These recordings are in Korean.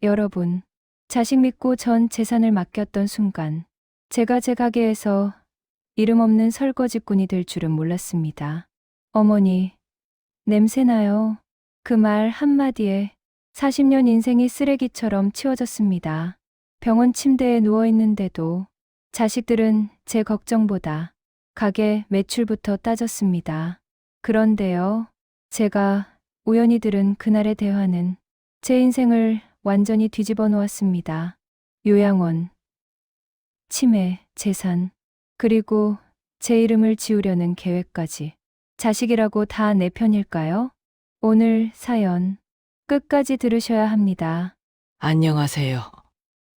여러분, 자식 믿고 전 재산을 맡겼던 순간, 제가 제 가게에서 이름 없는 설거지꾼이 될 줄은 몰랐습니다. 어머니, 냄새나요. 그 말 한마디에 40년 인생이 쓰레기처럼 치워졌습니다. 병원 침대에 누워있는데도 자식들은 제 걱정보다 가게 매출부터 따졌습니다. 그런데요, 제가 우연히 들은 그날의 대화는 제 인생을 완전히 뒤집어 놓았습니다. 요양원, 치매, 재산, 그리고 제 이름을 지우려는 계획까지. 자식이라고 다 내 편일까요? 오늘 사연 끝까지 들으셔야 합니다. 안녕하세요.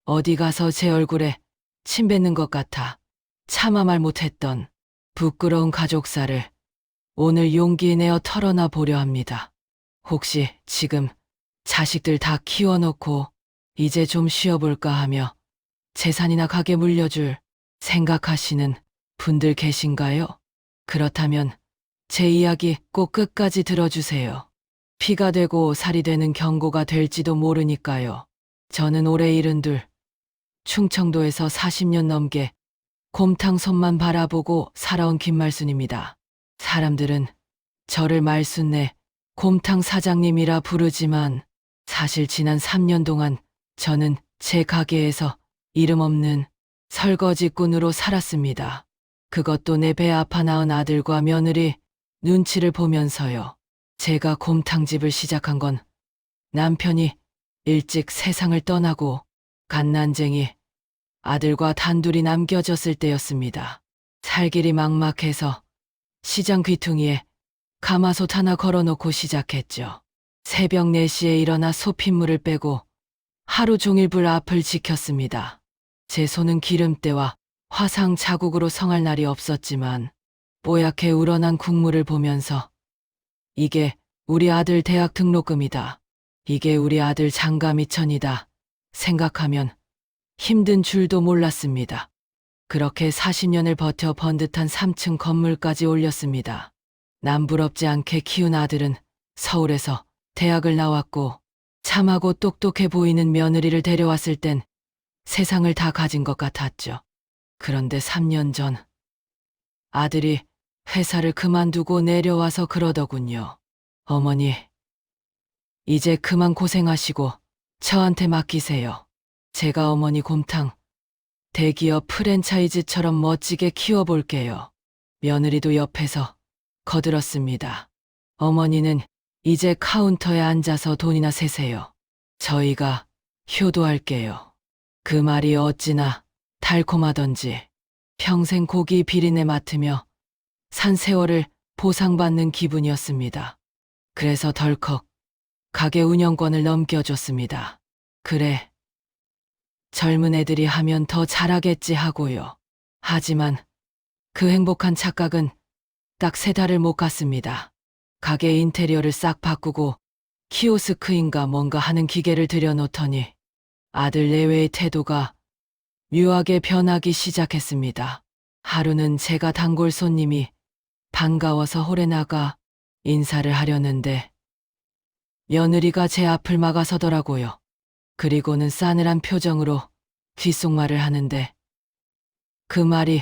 어디 가서 제 얼굴에 침 뱉는 것 같아 차마 말 못했던 부끄러운 가족사를 오늘 용기 내어 털어놔 보려 합니다. 혹시 지금 자식들 다 키워놓고 이제 좀 쉬어볼까 하며 재산이나 가게 물려줄 생각하시는 분들 계신가요? 그렇다면 제 이야기 꼭 끝까지 들어주세요. 피가 되고 살이 되는 경고가 될지도 모르니까요. 저는 올해 72, 충청도에서 40년 넘게 곰탕 손만 바라보고 살아온 김말순입니다. 사람들은 저를 말순내 곰탕 사장님이라 부르지만 사실 지난 3년 동안 저는 제 가게에서 이름 없는 설거지꾼으로 살았습니다. 그것도 내 배 아파 낳은 아들과 며느리 눈치를 보면서요. 제가 곰탕집을 시작한 건 남편이 일찍 세상을 떠나고 갓난쟁이 아들과 단둘이 남겨졌을 때였습니다. 살 길이 막막해서 시장 귀퉁이에 가마솥 하나 걸어놓고 시작했죠. 새벽 4시에 일어나 소핏물을 빼고 하루 종일 불 앞을 지켰습니다. 제 손은 기름때와 화상 자국으로 성할 날이 없었지만 뽀얗게 우러난 국물을 보면서 이게 우리 아들 대학 등록금이다. 이게 우리 아들 장가 미천이다. 생각하면 힘든 줄도 몰랐습니다. 그렇게 40년을 버텨 번듯한 3층 건물까지 올렸습니다. 남부럽지 않게 키운 아들은 서울에서 대학을 나왔고 참하고 똑똑해 보이는 며느리를 데려왔을 땐 세상을 다 가진 것 같았죠. 그런데 3년 전 아들이 회사를 그만두고 내려와서 그러더군요. 어머니, 이제 그만 고생하시고 저한테 맡기세요. 제가 어머니 곰탕 대기업 프랜차이즈처럼 멋지게 키워볼게요. 며느리도 옆에서 거들었습니다. 어머니는 이제 카운터에 앉아서 돈이나 세세요. 저희가 효도할게요. 그 말이 어찌나 달콤하던지 평생 고기 비린내 맡으며 산 세월을 보상받는 기분이었습니다. 그래서 덜컥 가게 운영권을 넘겨줬습니다. 그래, 젊은 애들이 하면 더 잘하겠지 하고요. 하지만 그 행복한 착각은 딱 3달을 못 갔습니다. 가게 인테리어를 싹 바꾸고 키오스크인가 뭔가 하는 기계를 들여놓더니 아들 내외의 태도가 묘하게 변하기 시작했습니다. 하루는 제가 단골 손님이 반가워서 홀에 나가 인사를 하려는데 며느리가 제 앞을 막아서더라고요. 그리고는 싸늘한 표정으로 귓속말을 하는데 그 말이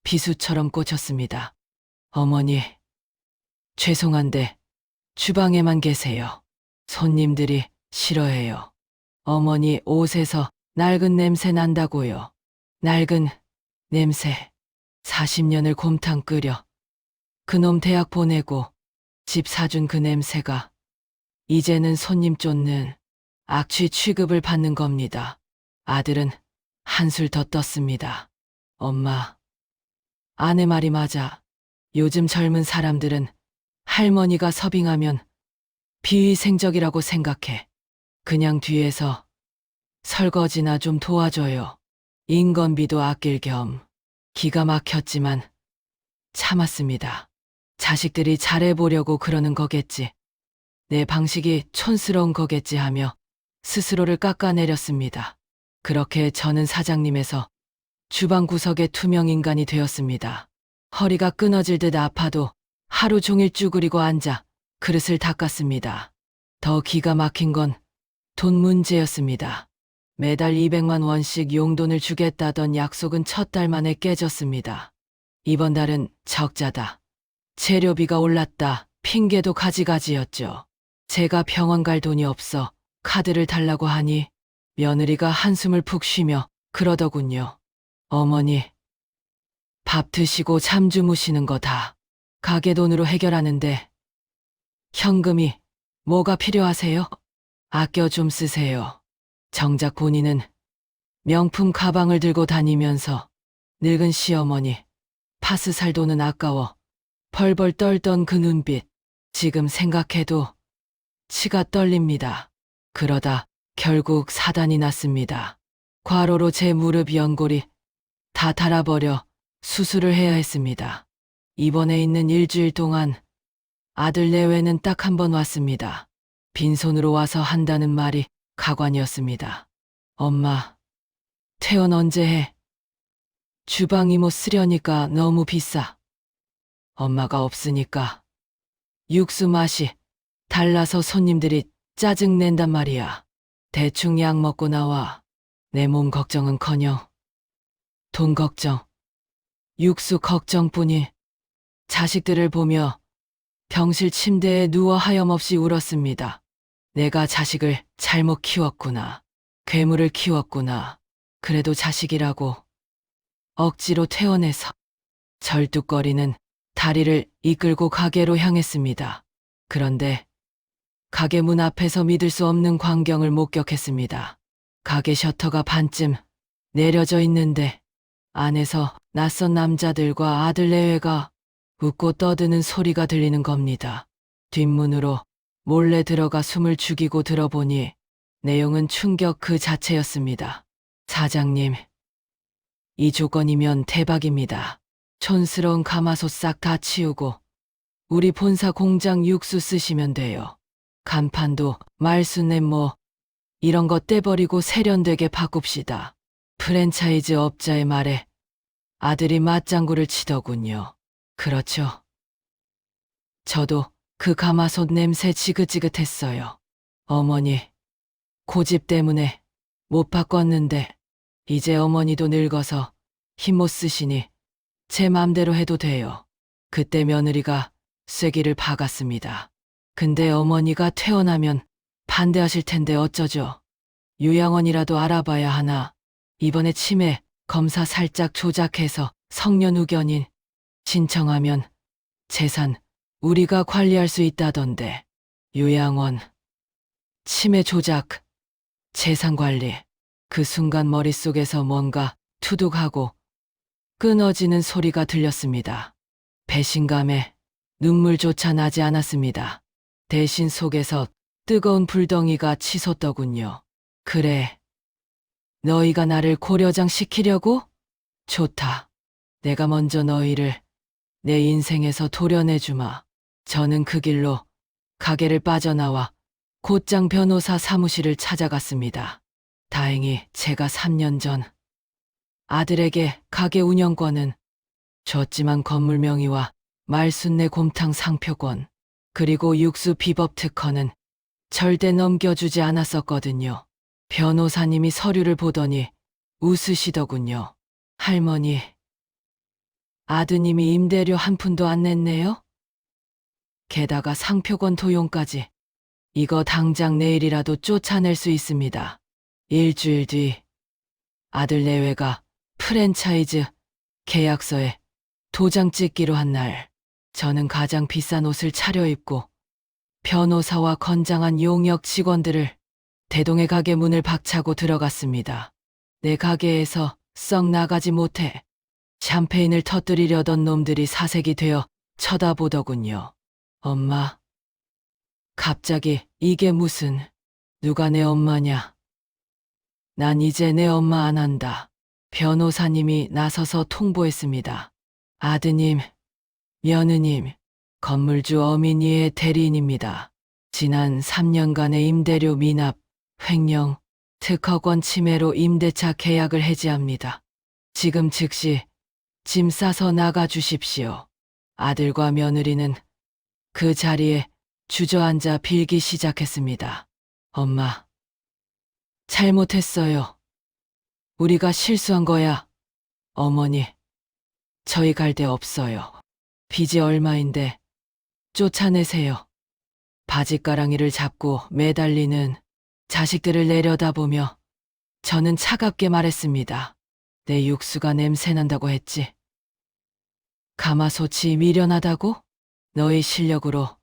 비수처럼 꽂혔습니다. 어머니, 죄송한데 주방에만 계세요. 손님들이 싫어해요. 어머니 옷에서 낡은 냄새 난다고요. 낡은 냄새. 40년을 곰탕 끓여 그놈 대학 보내고 집 사준 그 냄새가 이제는 손님 쫓는 악취 취급을 받는 겁니다. 아들은 한술 더 떴습니다. 엄마, 아내 말이 맞아. 요즘 젊은 사람들은 할머니가 서빙하면 비위생적이라고 생각해. 그냥 뒤에서 설거지나 좀 도와줘요. 인건비도 아낄 겸. 기가 막혔지만 참았습니다. 자식들이 잘해보려고 그러는 거겠지. 내 방식이 촌스러운 거겠지 하며 스스로를 깎아내렸습니다. 그렇게 저는 사장님에서 주방 구석의 투명 인간이 되었습니다. 허리가 끊어질 듯 아파도 하루 종일 쭈그리고 앉아 그릇을 닦았습니다. 더 기가 막힌 건 돈 문제였습니다. 매달 200만 원씩 용돈을 주겠다던 약속은 첫 달 만에 깨졌습니다. 이번 달은 적자다. 재료비가 올랐다. 핑계도 가지가지였죠. 제가 병원 갈 돈이 없어 카드를 달라고 하니 며느리가 한숨을 푹 쉬며 그러더군요. 어머니, 밥 드시고 잠 주무시는 거 다 가게 돈으로 해결하는데 현금이 뭐가 필요하세요? 아껴 좀 쓰세요. 정작 본인은 명품 가방을 들고 다니면서 늙은 시어머니 파스 살 돈은 아까워 벌벌 떨던 그 눈빛, 지금 생각해도 치가 떨립니다. 그러다 결국 사단이 났습니다. 과로로 제 무릎 연골이 다 닳아버려 수술을 해야 했습니다. 입원해 있는 일주일 동안 아들 내외는 딱 한 번 왔습니다. 빈손으로 와서 한다는 말이 가관이었습니다. 엄마, 퇴원 언제 해? 주방 이모 쓰려니까 너무 비싸. 엄마가 없으니까 육수 맛이 달라서 손님들이 짜증낸단 말이야. 대충 약 먹고 나와. 내 몸 걱정은커녕 돈 걱정, 육수 걱정뿐이. 자식들을 보며 병실 침대에 누워 하염없이 울었습니다. 내가 자식을 잘못 키웠구나. 괴물을 키웠구나. 그래도 자식이라고 억지로 퇴원해서 절뚝거리는 다리를 이끌고 가게로 향했습니다. 그런데 가게 문 앞에서 믿을 수 없는 광경을 목격했습니다. 가게 셔터가 반쯤 내려져 있는데 안에서 낯선 남자들과 아들 내외가 웃고 떠드는 소리가 들리는 겁니다. 뒷문으로 몰래 들어가 숨을 죽이고 들어보니 내용은 충격 그 자체였습니다. 사장님, 이 조건이면 대박입니다. 촌스러운 가마솥 싹 다 치우고 우리 본사 공장 육수 쓰시면 돼요. 간판도 말순내 뭐 이런 거 떼버리고 세련되게 바꿉시다. 프랜차이즈 업자의 말에 아들이 맞장구를 치더군요. 그렇죠. 저도 그 가마솥 냄새 지긋지긋했어요. 어머니, 고집 때문에 못 바꿨는데 이제 어머니도 늙어서 힘 못 쓰시니 제 맘대로 해도 돼요. 그때 며느리가 쐐기를 박았습니다. 근데 어머니가 퇴원하면 반대하실 텐데 어쩌죠? 요양원이라도 알아봐야 하나. 이번에 치매 검사 살짝 조작해서 성년 후견인 신청하면 재산 우리가 관리할 수 있다던데. 요양원, 치매 조작, 재산 관리. 그 순간 머릿속에서 뭔가 투둑하고 끊어지는 소리가 들렸습니다. 배신감에 눈물조차 나지 않았습니다. 대신 속에서 뜨거운 불덩이가 치솟더군요. 그래, 너희가 나를 고려장 시키려고? 좋다. 내가 먼저 너희를 내 인생에서 도려내주마. 저는 그 길로 가게를 빠져나와 곧장 변호사 사무실을 찾아갔습니다. 다행히 제가 3년 전 아들에게 가게 운영권은 줬지만 건물 명의와 말순내 곰탕 상표권 그리고 육수 비법 특허는 절대 넘겨주지 않았었거든요. 변호사님이 서류를 보더니 웃으시더군요. 할머니, 아드님이 임대료 한 푼도 안 냈네요? 게다가 상표권 도용까지. 이거 당장 내일이라도 쫓아낼 수 있습니다. 일주일 뒤 아들 내외가 프랜차이즈 계약서에 도장 찍기로 한 날, 저는 가장 비싼 옷을 차려입고 변호사와 건장한 용역 직원들을 대동의 가게 문을 박차고 들어갔습니다. 내 가게에서 썩 나가지 못해 샴페인을 터뜨리려던 놈들이 사색이 되어 쳐다보더군요. 엄마, 갑자기 이게 무슨, 누가 내 엄마냐? 난 이제 내 엄마 안 한다. 변호사님이 나서서 통보했습니다. 아드님, 며느님, 건물주 어민이의 대리인입니다. 지난 3년간의 임대료 미납, 횡령, 특허권 침해로 임대차 계약을 해지합니다. 지금 즉시 짐 싸서 나가주십시오. 아들과 며느리는 그 자리에 주저앉아 빌기 시작했습니다. 엄마, 잘못했어요. 우리가 실수한 거야. 어머니, 저희 갈 데 없어요. 빚이 얼마인데 쫓아내세요. 바짓가랑이를 잡고 매달리는 자식들을 내려다보며 저는 차갑게 말했습니다. 내 육수가 냄새난다고 했지. 가마솥이 미련하다고? 너희 실력으로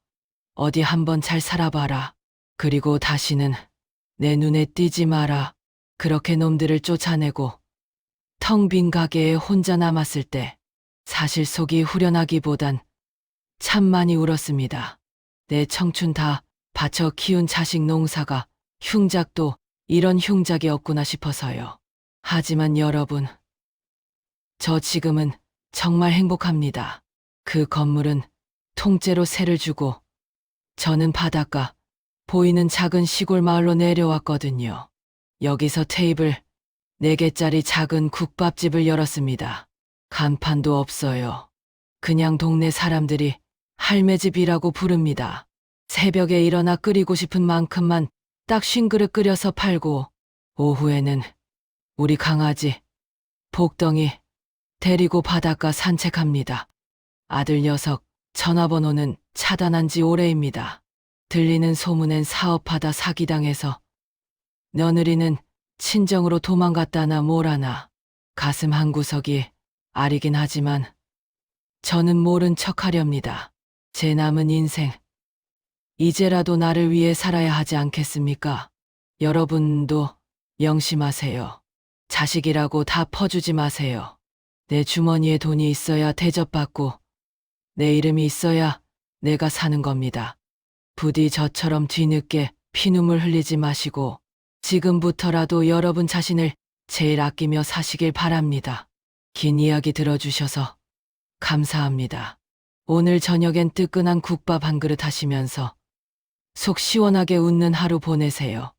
어디 한번 잘 살아봐라. 그리고 다시는 내 눈에 띄지 마라. 그렇게 놈들을 쫓아내고 텅 빈 가게에 혼자 남았을 때 사실 속이 후련하기보단 참 많이 울었습니다. 내 청춘 다 바쳐 키운 자식 농사가 흉작도 이런 흉작이 없구나 싶어서요. 하지만 여러분, 저 지금은 정말 행복합니다. 그 건물은 통째로 세를 주고 저는 바닷가 보이는 작은 시골 마을로 내려왔거든요. 여기서 테이블 4개짜리 작은 국밥집을 열었습니다. 간판도 없어요. 그냥 동네 사람들이 할매집이라고 부릅니다. 새벽에 일어나 끓이고 싶은 만큼만 딱 50그릇 끓여서 팔고 오후에는 우리 강아지 복덩이 데리고 바닷가 산책합니다. 아들 녀석 전화번호는 차단한 지 오래입니다. 들리는 소문엔 사업하다 사기당해서 며느리는 친정으로 도망갔다나 뭐라나. 가슴 한구석이 아리긴 하지만 저는 모른 척하렵니다. 제 남은 인생 이제라도 나를 위해 살아야 하지 않겠습니까? 여러분도 명심하세요. 자식이라고 다 퍼주지 마세요. 내 주머니에 돈이 있어야 대접받고 내 이름이 있어야 내가 사는 겁니다. 부디 저처럼 뒤늦게 피눈물 흘리지 마시고 지금부터라도 여러분 자신을 제일 아끼며 사시길 바랍니다. 긴 이야기 들어주셔서 감사합니다. 오늘 저녁엔 뜨끈한 국밥 한 그릇 하시면서 속 시원하게 웃는 하루 보내세요.